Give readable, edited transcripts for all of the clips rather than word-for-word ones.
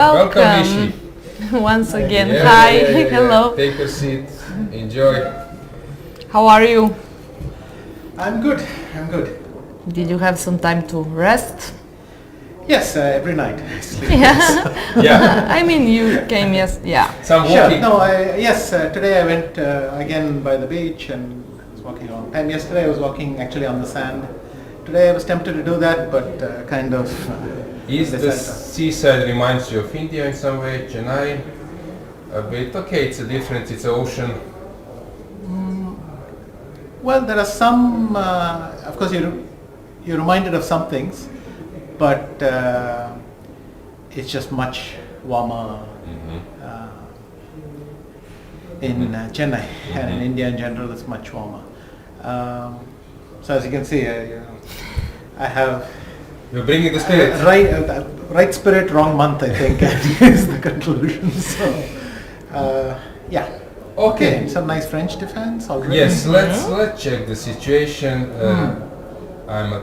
Welcome, Vishi. Once again. Yeah, Hi, yeah. hello. Take a seat. Enjoy. How are you? I'm good. I'm good. Did you have some time to rest? Yes, every night. I sleep. Yeah. Yeah. I mean, you came yeah. Some Sure. walking. No, today I went again by the beach and was walking around. And yesterday I was walking actually on the sand. Today I was tempted to do that, but Is the decided- seaside reminds you of India in some way? Chennai? A bit. Okay, it's a different. It's an ocean. Well, there are some. Of course, you're reminded of some things, but it's just much warmer in Chennai, and in India in general, it's much warmer. So as you can see, I have You're bringing the spirit. right spirit, wrong month. I think is the conclusion. So yeah. Okay. Some nice French defense already. Yes. Let's check the situation. I'm a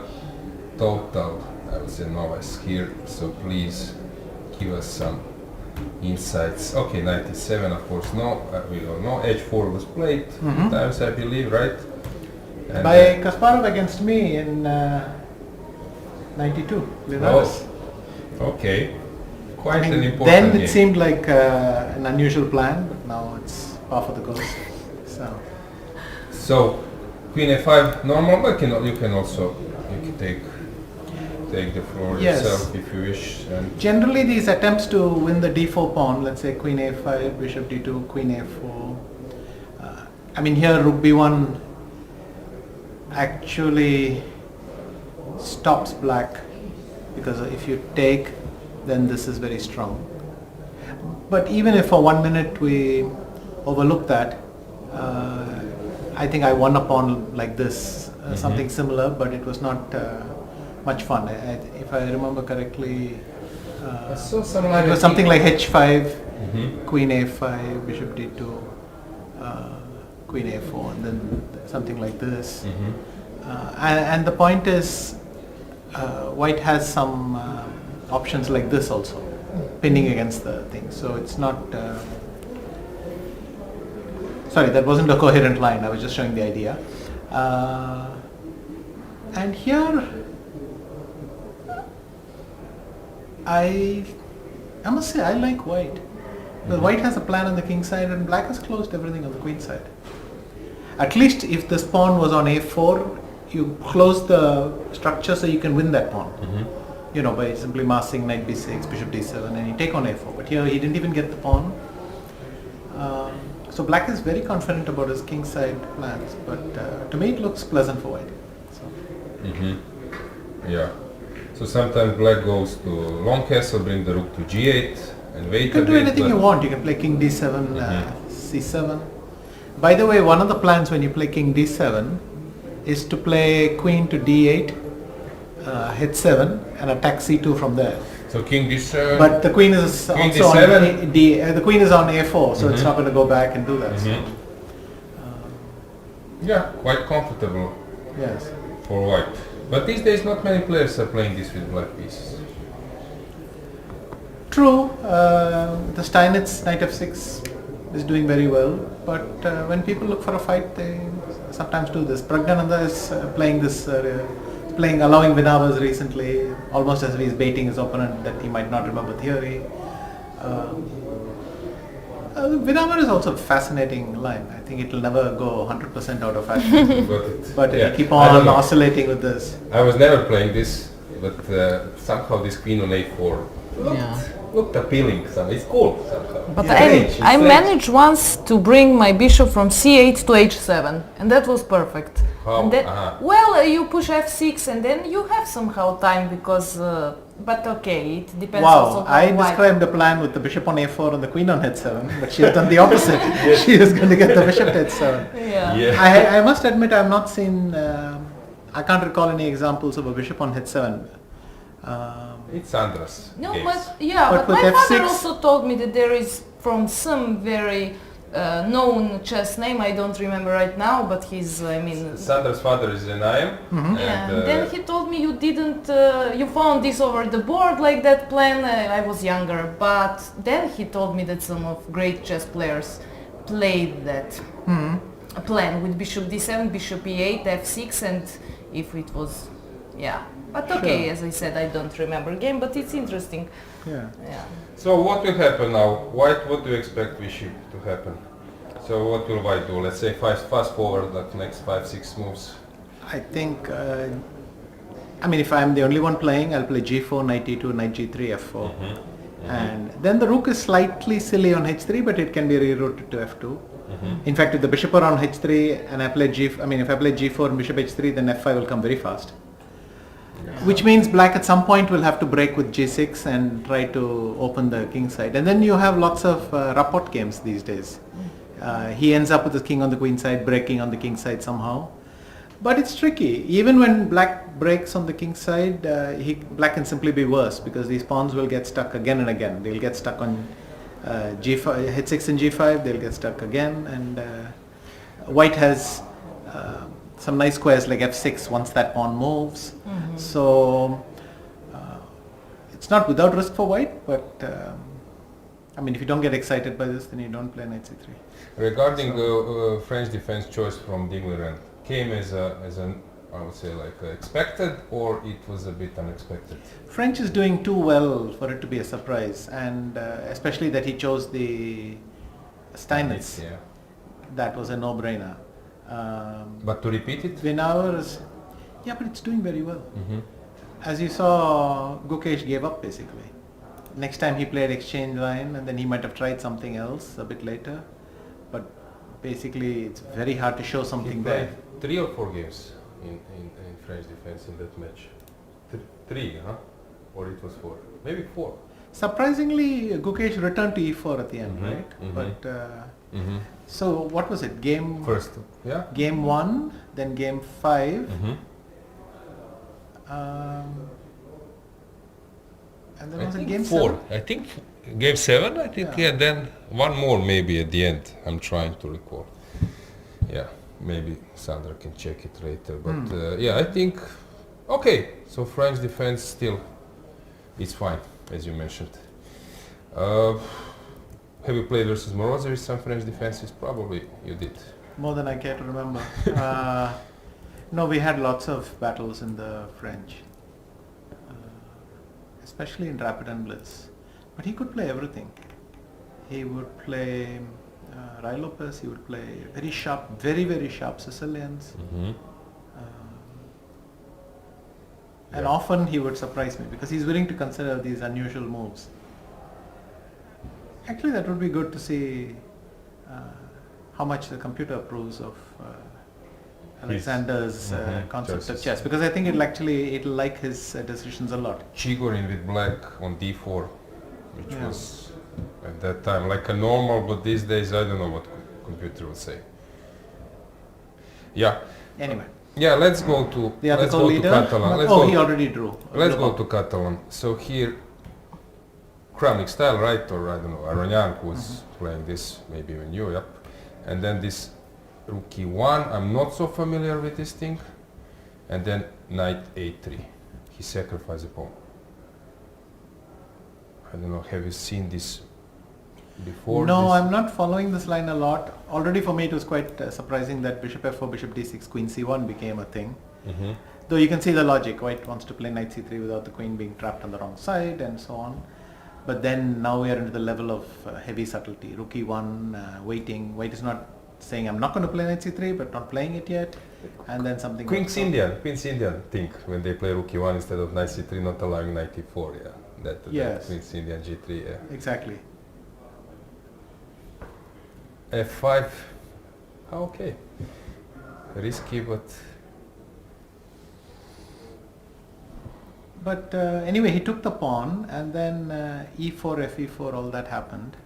total, I would say, novice here. So please give us some insights. Okay, 97, of course. No, we don't know. H4 was played times, I believe, right? And, By Kasparov against me in 92. Reverse. Okay. I Quite mean, an important then game. it seemed like an unusual plan, but now it's par for the course. So, Queen A5 normal, but you can also take the floor Yes. yourself if you wish. And Generally, these attempts to win the d4 pawn, let's say Queen A5, Bishop D2, Queen A4. I mean, here Rook B1 actually stops Black, because if you take, then this is very strong. But even if for 1 minute we overlook that, I think I won a pawn like this, something similar, but it was not much fun. If I remember correctly, I saw some it was something like H5, Queen A5, Bishop D2, Queen A4, and then something like this. And the point is, White has some options like this also, pinning against the thing. So it's not. Sorry, that wasn't a coherent line. I was just showing the idea. And here, I must say I like White. Because White has a plan on the king side and Black has closed everything on the queen side. At least if this pawn was on A4, you close the structure so you can win that pawn. You know, by simply massing knight B6, Bishop D7, and you take on A4. But here he didn't even get the pawn. So Black is very confident about his king side plans, but to me it looks pleasant for White. So. Yeah. So sometimes Black goes to long castle, bring the rook to G8, and wait You can a do bit, anything but- you want. You can play King D7, C7. By the way, one of the plans when you play King D7 is to play Queen to D8, H7, and attack C2 from there. So King D7. But the Queen is King also D7? on the Queen is on A4, so it's not going to go back and do that. So, Yeah, quite comfortable yes. for White. But these days not many players are playing this with black pieces. True, the Steinitz Knight F6 is doing very well, but when people look for a fight, they sometimes do this. Pragyananda is playing this, allowing Vinavas recently, almost as if he's baiting his opponent that he might not remember theory. Vinava is also a fascinating line. I think it will never go 100% out of fashion, but yeah, it'll keep I don't on know. oscillating with this. I was never playing this, but somehow this queen on A4 looked appealing. It's cool somehow. But Yeah. I managed once to bring my bishop from C8 to H7, and that was perfect. How? And then, Uh-huh. well, you push F6 and then you have somehow time because, but okay, it depends also Wow, how I White- described a plan with the bishop on A4 and the queen on H7, but she has done the opposite. She is going to get the bishop to H7. Yeah. Yeah. I must admit I have not seen, I can't recall any examples of a bishop on H7. It's Sandra's No, games. but yeah, But but with my father F6 also told me that there is from some very known chess name. I don't remember right now, but he's, I mean... Sandra's father is an IM. Yeah, and then he told me you didn't, you found this over the board like that plan. I was younger, but then he told me that some of great chess players played that plan with bishop d7, bishop e8, f6, and if it was, yeah. But okay, Sure. as I said, I don't remember game, but it's interesting. Yeah. Yeah. So what will happen now? White, what do you expect bishop to happen? So what will white do? Let's say fast forward the next 5-6 moves. I think, I mean, if I'm the only one playing, I'll play g4, knight e2, knight g3, f4. And then the rook is slightly silly on h3, but it can be rerouted to f2. In fact, if the bishop are on h3 and I play if I play g4 and bishop h3, then f5 will come very fast. Which means black at some point will have to break with g6 and try to open the king side. And then you have lots of rapport games these days. He ends up with the king on the queen side, breaking on the king side somehow. But it's tricky. Even when black breaks on the king side, black can simply be worse because these pawns will get stuck again and again. They'll get stuck on g5, h6 and g5, they'll get stuck again. And white has some nice squares like f6 once that pawn moves. So it's not without risk for white, but I mean, if you don't get excited by this, then you don't play knight c3. Regarding French defense choice from Liren, came as an I would say like expected, or it was a bit unexpected? French is doing too well for it to be a surprise, and especially that he chose the Steinitz. Yeah. That was a no-brainer. But to repeat it? Vinauer yeah, but it's doing very well. As you saw, Djukic gave up basically. Next time he played exchange line, and then he might have tried something else a bit later. But basically, it's very hard to show something He played there. 3 or 4 games in French defense in that match. 3, huh? Or it was 4? Maybe 4. Surprisingly, Djukic returned to e4 at the end, right? But so what was it? Game First, yeah. Game 1, then game 5. And then I was it think game 4. 7? I think game 7. I think yeah. Then one more maybe at the end. I'm trying to recall. Yeah, maybe Sandra can check it later. But yeah, I think okay. So French defense still is fine, as you mentioned. Have you played versus Morozov with some French defenses? Probably you did. More than I care to remember. No, we had lots of battles in the French, especially in Rapid and Blitz. But he could play everything. He would play Rai Lopez, he would play very sharp, very, very sharp Sicilians. And often he would surprise me because he's willing to consider these unusual moves. Actually, that would be good to see how much the computer approves of Alexander's concept of chess, because I think it'll like his decisions a lot. Chigorin with black on d4, which was at that time like a normal, but these days I don't know what computer would say. Yeah. Anyway. Yeah, let's go to The other leader. Catalan. He already drew. Let's go to Catalan. So here, Kramnik style, right? Or I don't know, Aronian was playing this, maybe even you, yep. And then this rook e1, I'm not so familiar with this thing. And then knight a3. He sacrificed a pawn. I don't know, have you seen this before? No, I'm not following this line a lot. Already for me it was quite surprising that bishop f4, bishop d6, queen c1 became a thing. Though you can see the logic. White wants to play knight c3 without the queen being trapped on the wrong side and so on. But then now we are into the level of heavy subtlety. Rook e1, waiting. White is not saying I'm not going to play knight c3, but not playing it yet. And then something... Queen's Indian thing, when they play rook e1 instead of knight c3, not allowing knight e4, yeah. That Queen's Indian g3, yeah. Exactly. f5, okay. Risky, but... But anyway, he took the pawn, and then e4, fe4, all that happened.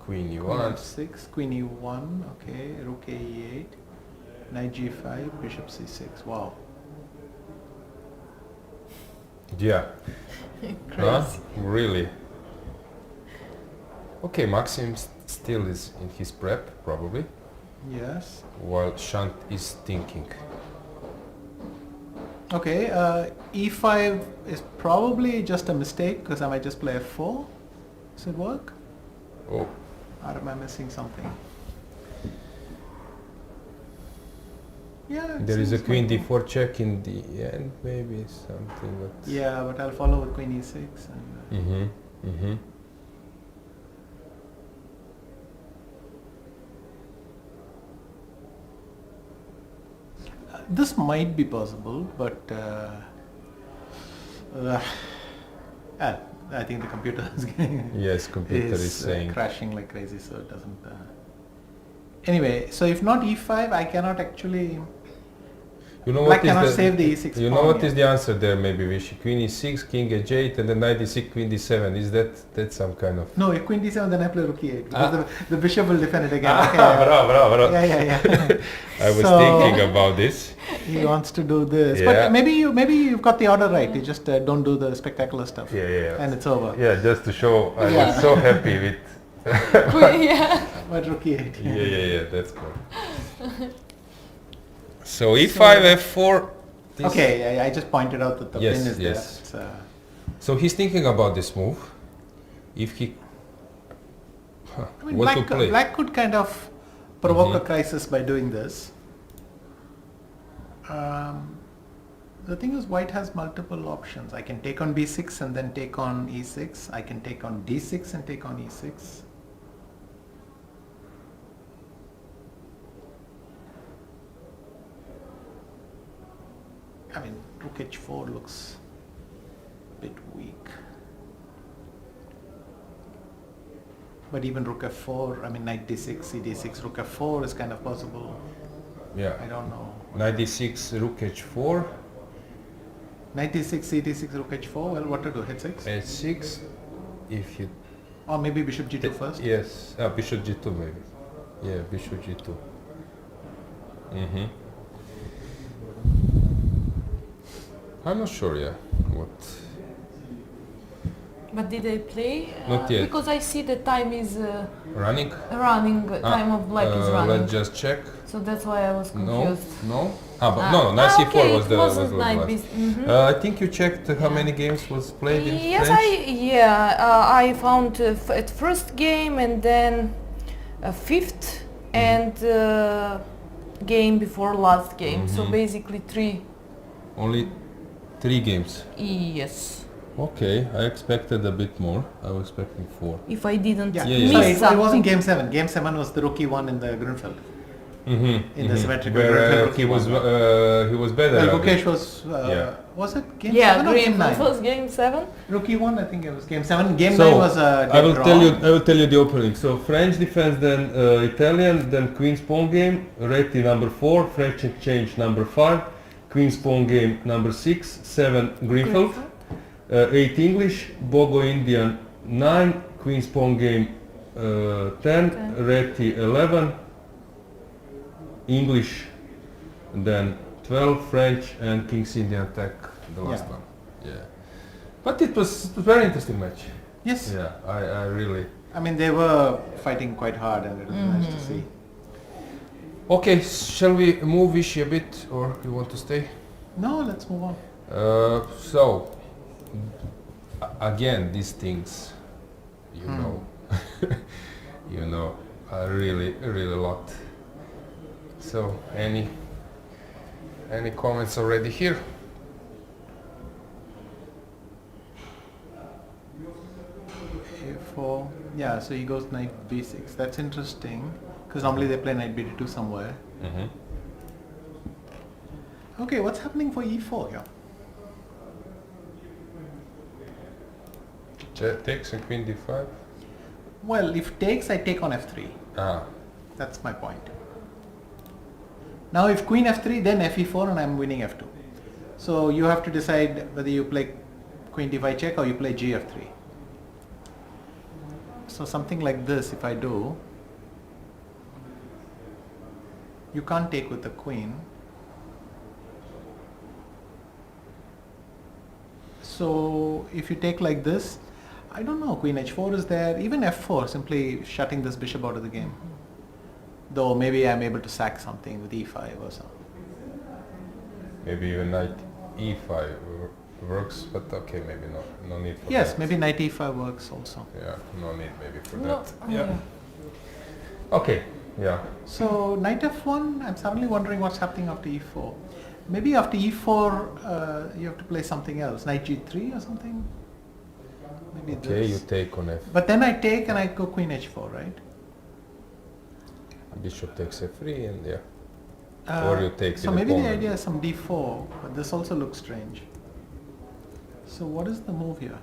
Queen Queen e1. f6, queen e1, okay, rook a e8, knight g5, bishop c6, wow. Yeah. Crazy. Really. Okay, Maxim still is in his prep, probably, Yes. while Shant is thinking. Okay, e5 is probably just a mistake because I might just play f4. Does it work? Oh, Or am I missing something? Yeah. it there is a seems queen like d4 check in the end, maybe something, but... Yeah, but I'll follow with queen e6. And, Mm-hmm, mm-hmm. this might be possible, but I think the computer is Yes, computer is saying... crashing like crazy, so it doesn't. Anyway, so if not e5, I cannot actually. You know Black what is cannot the... save the e6 You know pawn what yet. is the answer there, maybe, Vishy? Queen e6, king h8, and then knight d6, queen d7. Is that some kind of... No, if queen d7, then I play rook e8 because Ah. the bishop will defend it again. Ah, Okay. bravo. Yeah. I was So- thinking about this. He wants to do this, Yeah. but maybe you've got the order right. You just don't do the spectacular stuff, Yeah. and it's over. Yeah, just to show I Yeah. was so happy with... Yeah. But rook e8. Yeah, that's cool. So e5, f4... this- Okay, I just pointed out that the Yes, pin is yes. there. So he's thinking about this move. If he... I mean, what to play? black could kind of provoke a Mhm. crisis by doing this. The thing is, white has multiple options. I can take on b6 and then take on e6. I can take on d6 and take on e6. I mean, rook h4 looks a bit weak. But even rook f4, I mean knight d6, cd6, rook f4 is kind of possible. Yeah. I don't know. Knight d6, rook h4, Knight d6, cd6, rook h4. Well, what to do? H6? h6. If you... Or maybe bishop g2 first? Yes, bishop g2 maybe. Yeah, bishop g2. Mm-hmm. I'm not sure, what... But did they play? Not yet. Because I see the time is Running? running. Time of black is running. Let's just check. So that's why I was confused. No? No, knight c4 okay, was it the wasn't was knight last. b- I think you checked how many games was played in Yes, French? I found at first game and then a fifth and game before last game. So Mhm. basically three. Only 3 games. Yes. Okay, I expected a bit more. I was expecting 4. If I didn't Yeah, Yeah, yeah. sorry, miss it something. wasn't game 7. Game 7 was the rookie one in the Grunfeld. Mm-hmm. In the symmetrical Where Grunfeld he was one. he was better. Well, at it. Gukesh was, Yeah. was it game Yeah, 7 or game Green 9? was game 7. Rookie one, I think it was game 7. Game So 9 was a I will dead tell draw. you. I will tell you the opening. So French defense, then Italian, then Queen's pawn game. Reti number 4, French exchange number 5, Queen's pawn game number 6, 7 Greenfield, 8 English, Bogo Indian 9, Queen's pawn game 10, Reti 11, English, and then 12 French, and King's Indian attack the last Yeah. one. Yeah, but it was a very interesting match. Yes. Yeah, I really... I mean, they were fighting quite hard and it was nice to see. Okay, shall we move Vishy a bit, or you want to stay? No, let's move on. So, again, these things, you know, you know, are really a lot. So, any comments already here? A4. Yeah, so he goes knight b6. That's interesting because normally they play knight b2 somewhere. Mm-hmm. Okay, what's happening for e4 here? Takes and queen d5. Well, if takes, I take on f3. Ah, That's my point. Now if queen f3, then fe4 and I'm winning f2. So you have to decide whether you play queen d5 check or you play gf3. So something like this, if I do, you can't take with the queen. So if you take like this, I don't know. Queen h4 is there. Even f4, simply shutting this bishop out of the game. Though maybe I'm able to sack something with e5 or something. Maybe even knight e5 works, but okay, maybe no need for that. Yes, maybe knight e5 works also. Yeah, no need maybe for No, that. Yeah. Okay. Yeah. So knight f1, I'm suddenly wondering what's happening after e4. Maybe after e4 you have to play something else, knight g3 or something. Maybe Okay, this. you take on f. But then I take and I go queen h4, right? Bishop takes f3 and yeah. Or you take so with maybe the opponent. idea is some d4, but this also looks strange. So what is the move here?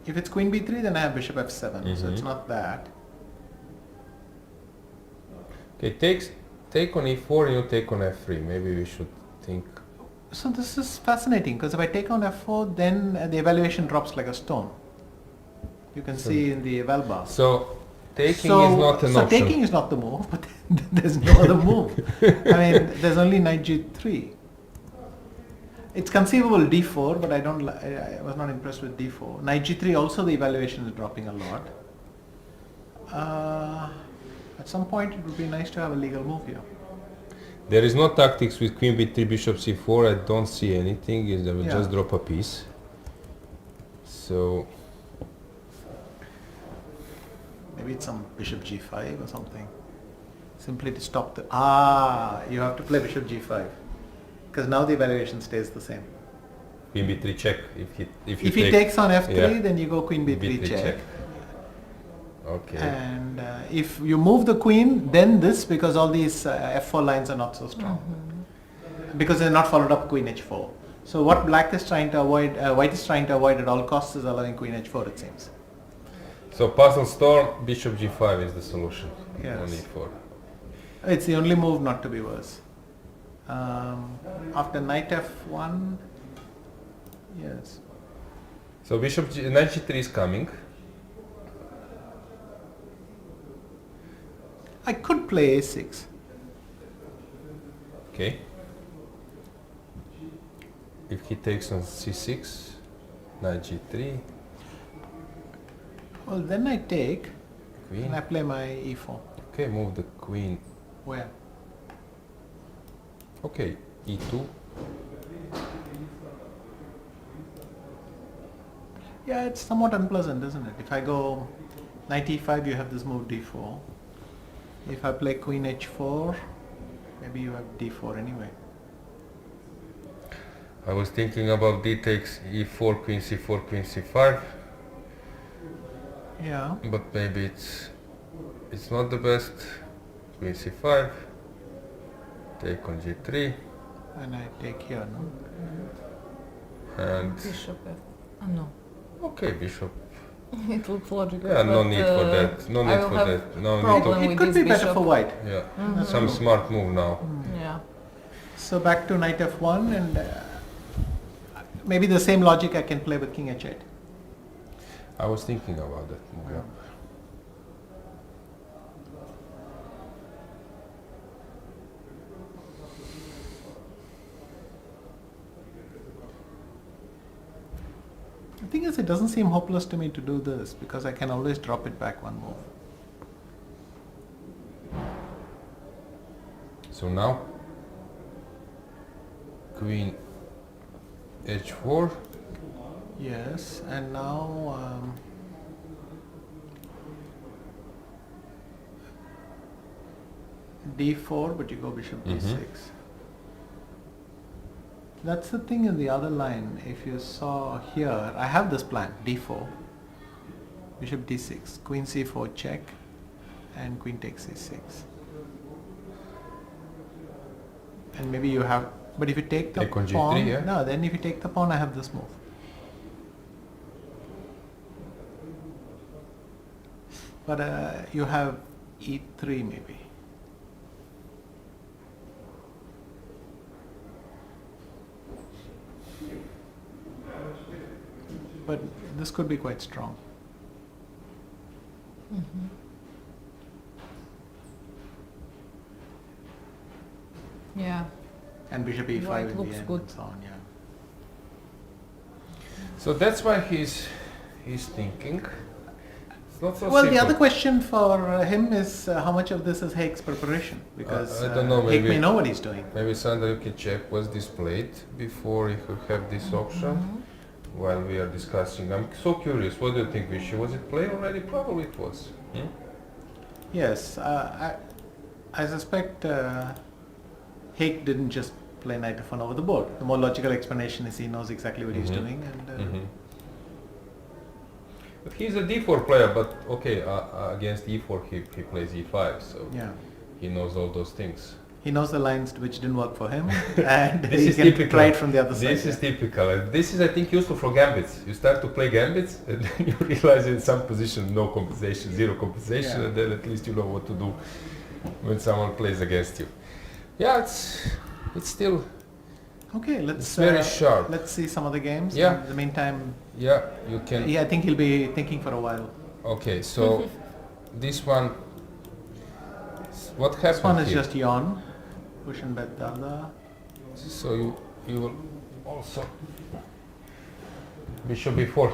If it's queen b3, then I have bishop f7, so it's not that. Okay, take on e4 and you take on f3. Maybe we should think. So this is fascinating, because if I take on f4, then the evaluation drops like a stone. You can see in the eval bar. So taking is not an option. Taking is not the move, but there's no other move. I mean, there's only knight g3. It's conceivable d4, but I was not impressed with d4. Knight g3 also the evaluation is dropping a lot. At some point it would be nice to have a legal move here. There is no tactics with queen b3, bishop c4. I don't see anything. I will just drop a piece. So maybe it's some bishop g5 or something. Simply to stop the... you have to play bishop g5. Because now the evaluation stays the same. queen b3 check. If he takes on f3, then you go queen b3 check. Okay. And if you move the queen, then this, because all these f4 lines are not so strong. Because they're not followed up queen h4. So what black is trying to avoid, white is trying to avoid at all costs is allowing queen h4, it seems. So pass on storm, bishop g5 is the solution. Yes. On e4. It's the only move not to be worse. After knight f1, yes. So knight g3 is coming. I could play a6. Okay. If he takes on c6, knight g3, Well, then I take queen. and I play my e4. Okay, move the queen. Where? Okay, e2. Yeah, it's somewhat unpleasant, isn't it? If I go knight e5, you have this move d4. If I play queen h4, maybe you have d4 anyway. I was thinking about d takes e4, queen c4, queen c5, Yeah. but maybe it's not the best. Queen c5, take on g3, And I take here, no? and Bishop F. No. okay, bishop. It looks logical. Yeah, no but, need for that. No I need will for have that. No need problem to. with It could this be better bishop. for white. Yeah, some smart move now. Yeah. So back to knight f1, and maybe the same logic I can play with king h8. I was thinking about that move. Yeah. The thing is, it doesn't seem hopeless to me to do this because I can always drop it back one move. So now, queen h4. Yes, and now d4, but you go bishop d6. That's the thing in the other line. If you saw here, I have this plan, d4, bishop d6, queen c4 check, and queen takes c6. And maybe you have, but if you take the Take on pawn, G3, yeah? no, then if you take the pawn, I have this move. But you have e3 maybe. but this could be quite strong. Yeah. And bishop e5 White in the looks end good. and so on, yeah. So that's why he's thinking. It's not so Well, simple. the other question for him is how much of this is Haig's preparation, because I don't know, Haig maybe- may know what he's doing. Maybe Sandra, you can check was this played before he could have this option while we are discussing. I'm so curious. What do you think, Vishy? Was it played already? Probably it was. Yes, I suspect Haig didn't just play knight f1 over the board. The more logical explanation is he knows exactly what he's doing, and But he's a d4 player, but okay, against e4 he plays e5, so yeah, he knows all those things. he knows the lines which didn't work for him, and This he is can typical. try it from the other side. This is typical. And this is, I think, useful for gambits. You start to play gambits, and then you realize in some position no compensation, zero compensation, Yeah. and then at least you know what to do when someone plays against you. Yeah, it's still Okay, let's it's very sharp. let's see some of the games. Yeah. In the meantime, Yeah, you can. yeah, I think he'll be thinking for a while. Okay, so this one. What happened This one is here? just yawn, push and bet the other. So you will also bishop b4.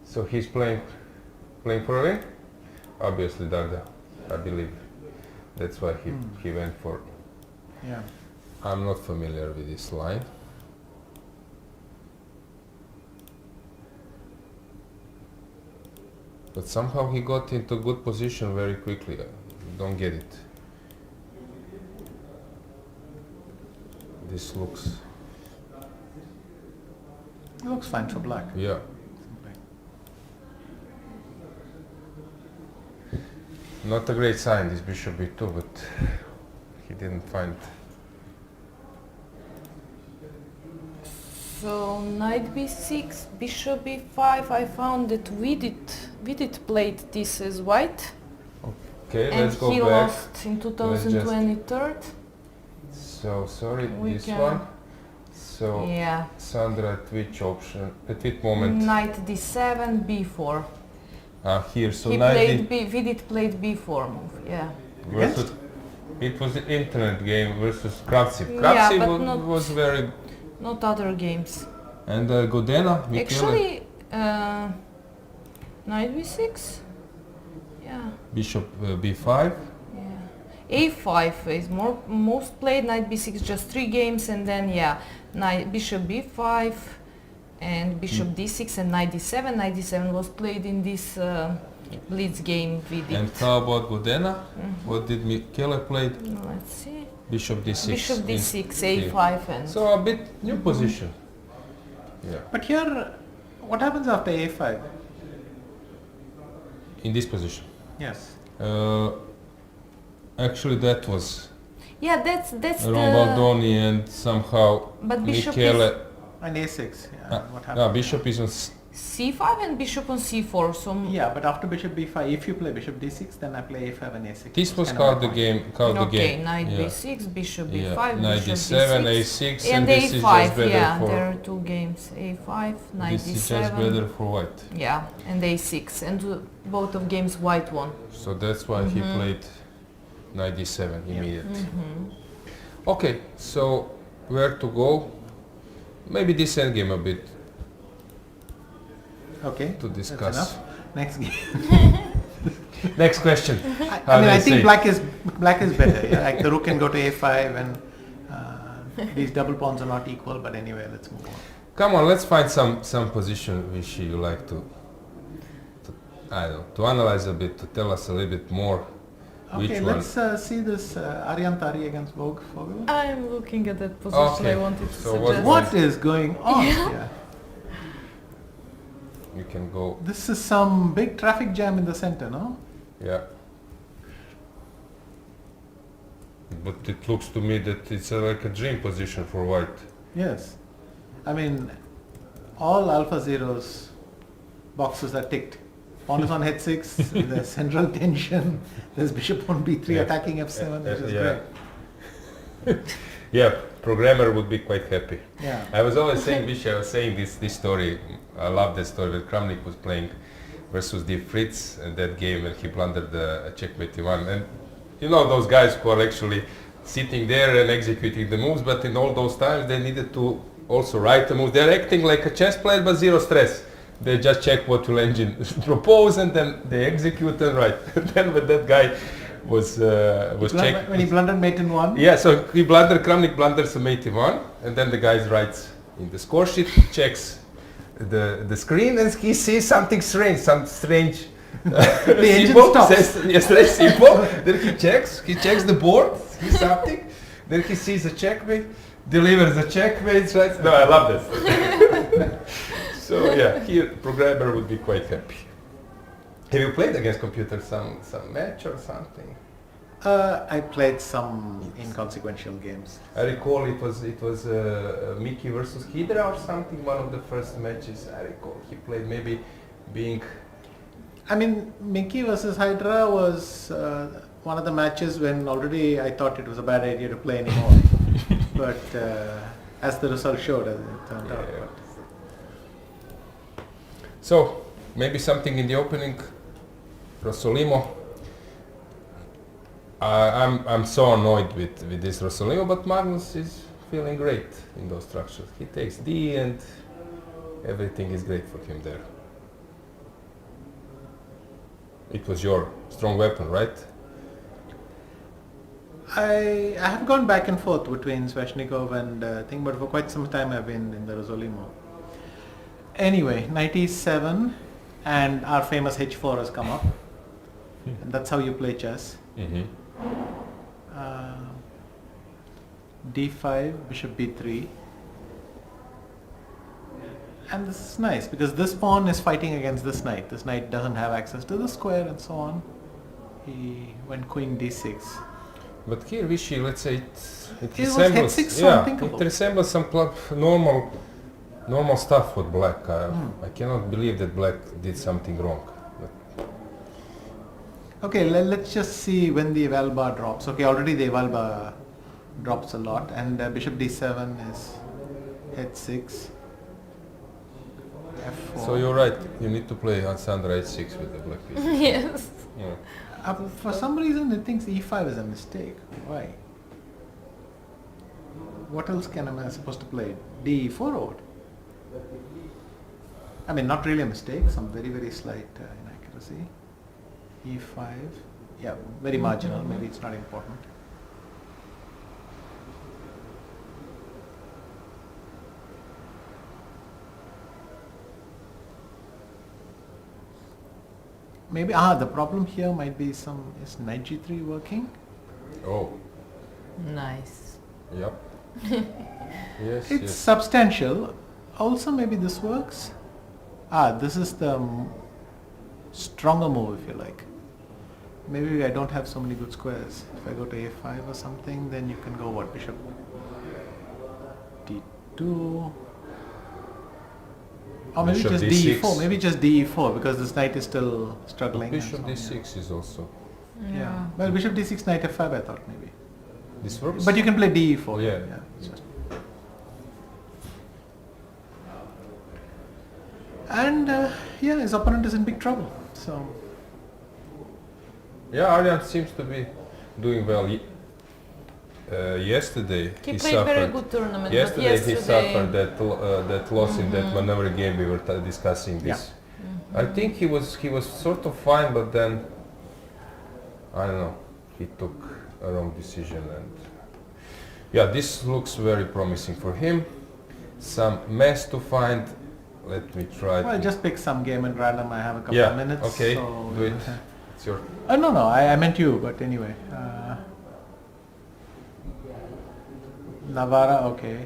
So he's playing for a win. Obviously, Dada, I believe. That's why he went for. Yeah. I'm not familiar with this line. But somehow he got into good position very quickly. I don't get it. This looks, It looks fine for black. yeah. Not a great sign, this bishop b2, but he didn't find. So knight b6, bishop b5. I found that Vidit played this as white, Okay, and let's go he back. lost in just- 2023. So sorry, We this can- one. So Yeah, Sandra, at which option? At which moment? knight d7, b4. Here, so He 19 played Vidit played b4 move. Yeah. versus. It was the internet game versus Kravtsev. Yeah, Kravtsev but not- was very. Not other games. And Godena, Michele. Actually, knight b6. Yeah. Bishop b5. Yeah. a5 is most played. Knight b6 just 3 games, and then yeah, bishop b5 and bishop d6 and knight d7. Knight d7 was played in this blitz game we did. And how about Godena? What did Michele play? Let's see. Bishop d6. Bishop in- d6, a5, and So a bit new position. Yeah. But here, what happens after a5? In this position. Yes. Actually, that was yeah, that's the. Rombaldoni and somehow But bishop Michele. is And a6. Yeah. What No, happens? bishop is on. c5 and bishop on c4. So Yeah, but after bishop b5, if you play bishop d6, then I play a5 and a6. This was Kind of called my the point. game. Called the okay, game. knight Yeah. b6, bishop Yeah. b5, Knight bishop d7, d6, a6, and this is just a5. better Yeah, for. there are 2 games. a5, knight This is d7. just better for white. Yeah, and a6, and both of games white won. So that's why he played knight d7 immediately. Okay, so where to go? Maybe this endgame a bit Okay. to that's discuss. enough. Next game. Next question. I mean, they I think say. black is better. Yeah? Like the rook can go to a5, and these double pawns are not equal. But anyway, let's move on. Come on, let's find some position which you like to I don't know, to analyze a bit, to tell us a little bit more. Okay, Which one? let's see this Aryan Tari against Vogue Fogel. I'm looking at that position. Okay, I wanted to so suggest. What is going on here? You can go, This is some big traffic jam in the center, no? yeah. But it looks to me that it's like a dream position for white. Yes. I mean, all alpha zeros boxes are ticked. Pawn is on h6, there's central tension, there's bishop on b3 Yeah. attacking f7, which is Yeah. great. Yeah, programmer would be quite happy. Yeah. I was always saying, Vishy, I was saying this story. I love that story. When Kramnik was playing versus Di Fritz in that game, and he blundered the checkmate one. And you know those guys who are actually sitting there and executing the moves, but in all those times they needed to also write the moves. They're acting like a chess player, but zero stress. They just check what will engine propose, and then they execute and write. Then when that guy was checked, when he blundered mate in 1. yeah, so he blundered, Kramnik blunders a mate in 1, and then the guy writes in the score sheet, checks the screen, and he sees something strange, some strange The engine symbol, stops. says, yes, strange symbol. Then he checks the board, sees something, then he sees a checkmate, delivers a checkmate, right? No, I love this. So yeah, here programmer would be quite happy. Have you played against computer some match or something? I played some inconsequential games. I recall it was Mickey versus Hydra or something. One of the first matches I recall he played, maybe being. I mean, Mickey versus Hydra was one of the matches when already I thought it was a bad idea to play anymore. But as the result showed, as it turned out. Yeah. So maybe something in the opening. Rossolimo. I'm so annoyed with this Rossolimo, but Magnus is feeling great in those structures. He takes D and everything is great for him there. It was your strong weapon, right? I have gone back and forth between Sveshnikov and thing, but for quite some time I've been in the Rossolimo. Anyway, 97 and our famous H4 has come up. And that's how you play chess. Mm-hmm. D5, bishop B3. And this is nice because this pawn is fighting against this knight. This knight doesn't have access to the square and so on. He went queen D6. But here, Vishy, let's say it was resembles, H6, so yeah, unthinkable. it resembles some normal stuff with black. I cannot believe that black did something wrong. Okay, let's just see when the eval bar drops. Okay, already the eval bar drops a lot, and bishop d7 is h6, f4. So you're right. You need to play on Sandra h6 with the black piece. Yes. Yeah. For some reason it thinks e5 is a mistake. Why? What else am I supposed to play? d4 or what? I mean, not really a mistake, some very, very slight inaccuracy. e5, yeah, very marginal, maybe it's not important. Maybe, the problem here might be is knight g3 working? Oh, Nice. yep. Yes, It's yes. substantial. Also, maybe this works. This is the stronger move, if you like. Maybe I don't have so many good squares. If I go to a5 or something, then you can go what? Bishop d2. Or maybe Bishop just d6. d4. Maybe just d4 because this knight is still struggling. and Bishop so on, d6 is also. Yeah. Well, bishop d6, knight f5 I thought maybe. This works? But you can play d4. Yeah. it's just- And yeah, his opponent is in big trouble. So Yeah, Arjan seems to be doing well. Yesterday He he played suffered. very good tournament, but Yesterday he suffered yesterday that loss in that maneuver game. We were discussing this. I think he was sort of fine, but then I don't know. He took a wrong decision, and yeah, this looks very promising for him. Some mess to find. Let me try. well, just pick some game at random. I have a couple Yeah, of minutes. okay, So do it. It's your. No, I meant you, but anyway. Navara, okay.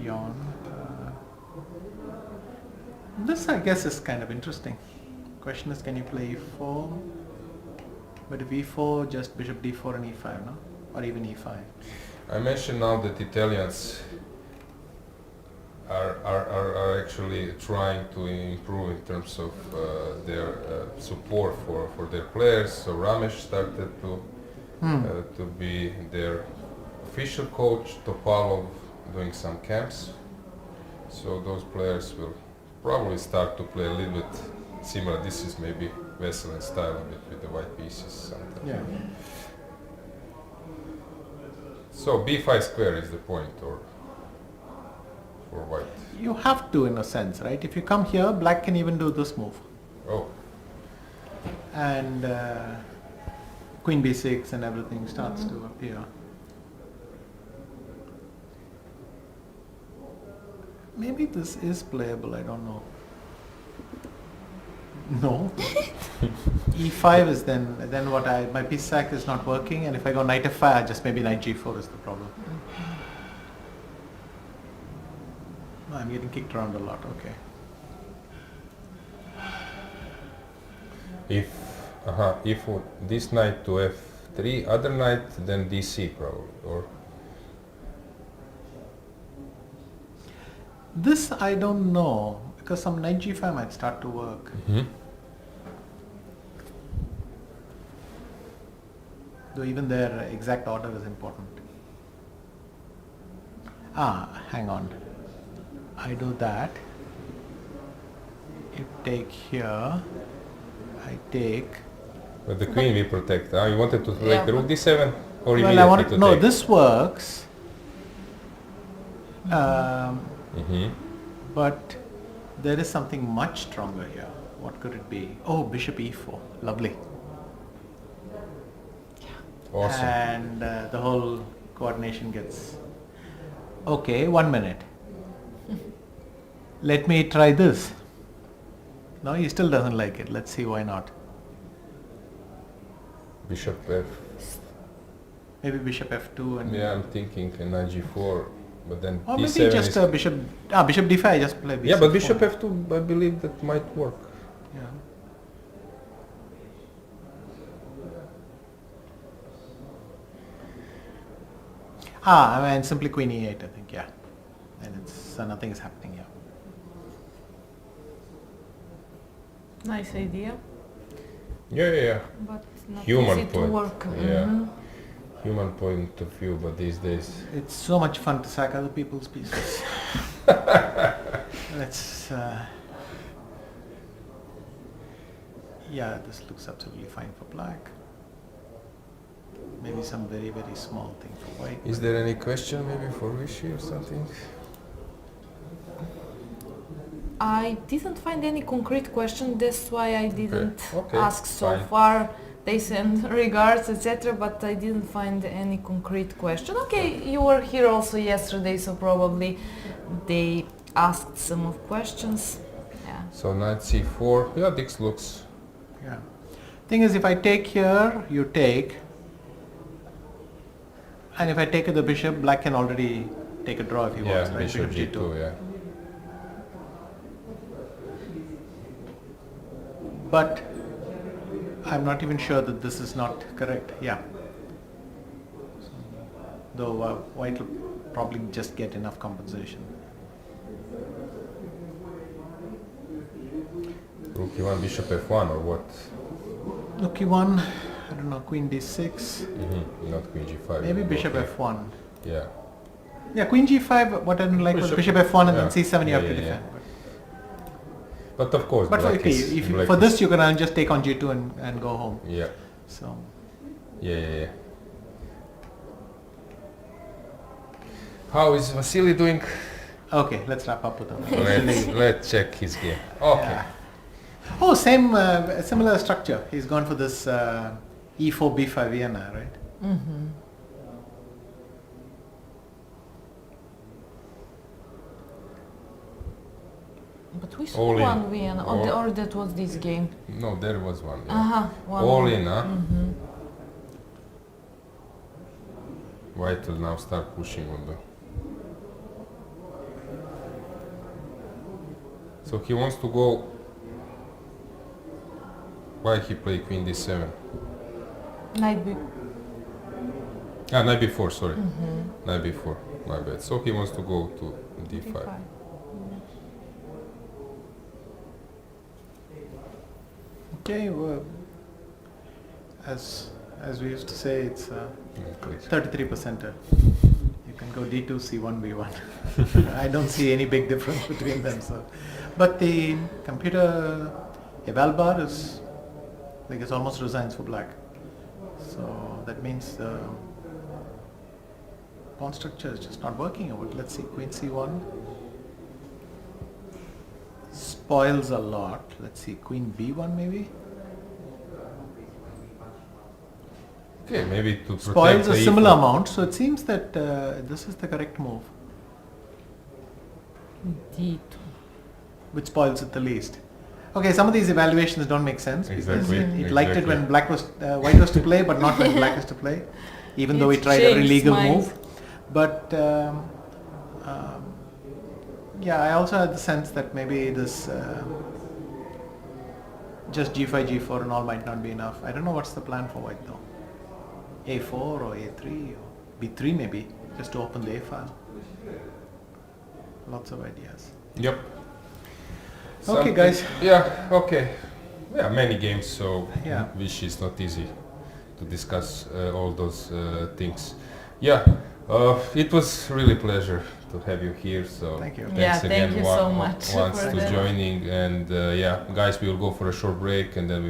Yon. This, I guess, is kind of interesting. Question is, can you play e4? But if e4, just bishop d4 and e5, no? Or even e5. I mentioned now that Italians are actually trying to improve in terms of their support for their players. So Ramesh started to be their official coach. Topalov doing some camps. So those players will probably start to play a little bit similar. This is maybe Vesselin style a bit with the white pieces. Something. Yeah. So b5 square is the point, or for white. You have to, in a sense, right? If you come here, black can even do this move. Oh, And queen b6 and everything starts to appear. Maybe this is playable, I don't know. No. e5 is then what my piece sack is not working, and if I go knight f5, just maybe knight g4 is the problem. No, I'm getting kicked around a lot, okay. if this knight to f3, other knight, then dc probably, or This I don't know, because some knight g5 might start to work. Though even their exact order is important. Hang on. I do that. You take here. I take. But the queen we protect. You wanted to take Yeah. rook d7, or Well, I immediately wanted to no. take? This works. But there is something much stronger here. What could it be? Oh, bishop e4. Lovely. Awesome. And the whole coordination gets. Okay, 1 minute. Let me try this. No, he still doesn't like it. Let's see why not. Bishop f. Maybe bishop f2 and. Yeah, I'm thinking knight g4, but then Or d7 maybe just is. bishop d5. Just play. Yeah, but b6 bishop pawn. f2, I believe that might work. Yeah. I mean simply queen e8. I think. Yeah. And it's nothing is happening here. Nice idea, Yeah. but not Human easy to point. work. Yeah. Mhm. Human point of view, but these days. It's so much fun to sack other people's pieces. Let's. Yeah, this looks absolutely fine for black. Maybe some very, very small thing for white. Is there any question maybe for Rishi or something? I didn't find any concrete question, that's why I didn't Okay, ask so fine. far. They sent regards, etc., but I didn't find any concrete question. Okay, you were here also yesterday, so probably they asked some of questions. Yeah. So knight c4. Yeah, this looks. Yeah. Thing is, if I take here, you take. And if I take the bishop, black can already take a draw if he wants, Yeah, right? bishop g2. Yeah. But I'm not even sure that this is not correct. Yeah. Though white will probably just get enough compensation. Rook e1, bishop f1, or what? Rook e1, I don't know, queen d6, Not queen g5. maybe bishop Okay. f1. Yeah. Yeah, queen g5, what I didn't like was bishop f1 and then yeah. c7 you have to Yeah, yeah, defend. But of course, But black okay, is, if black for is- this you can just take on g2 and go home. Yeah. So Yeah. How is Vasily doing? okay, let's wrap up with him. Let's check his game. Okay. Yeah. Oh, same similar structure. He's gone for this e4 b5 Vienna, right? But we saw All in. one Vienna, or that was this game. No, there was one. Yeah. One All more. in, huh? White will now start pushing on the. So he wants to go. Why he play queen d7? Knight b. Knight b4, sorry. Knight b4, my bad. So he wants to go to d5. Okay, well, as we used to say, it's Click. 33%. You can go d2, c1, b1. I don't see any big difference between them. So, but the computer eval bar is like it's almost resigns for black. So that means the pawn structure is just not working out. Let's see, queen c1 spoils a lot. Let's see, queen b1 maybe. Okay, maybe to protect Spoils a the similar e4. amount, so it seems that this is the correct move, D2. which spoils it the least. Okay, some of these evaluations don't make sense because Exactly, it liked it exactly. when white was to play, but not when black is to play, even though we It tried every changed legal mind. move. But yeah, I also had the sense that maybe this just g5, g4 and all might not be enough. I don't know what's the plan for white though. A4 or A3 or B3 maybe, just to open the A file. Lots of ideas. Yep. Okay, Something- guys. Yeah, okay. Yeah, many games, so Yeah. which is not easy to discuss all those things. Yeah, it was really pleasure to have you here. So Thank you. thanks Yeah, again thank you so much once for to that. joining. And yeah, guys, we will go for a short break and then we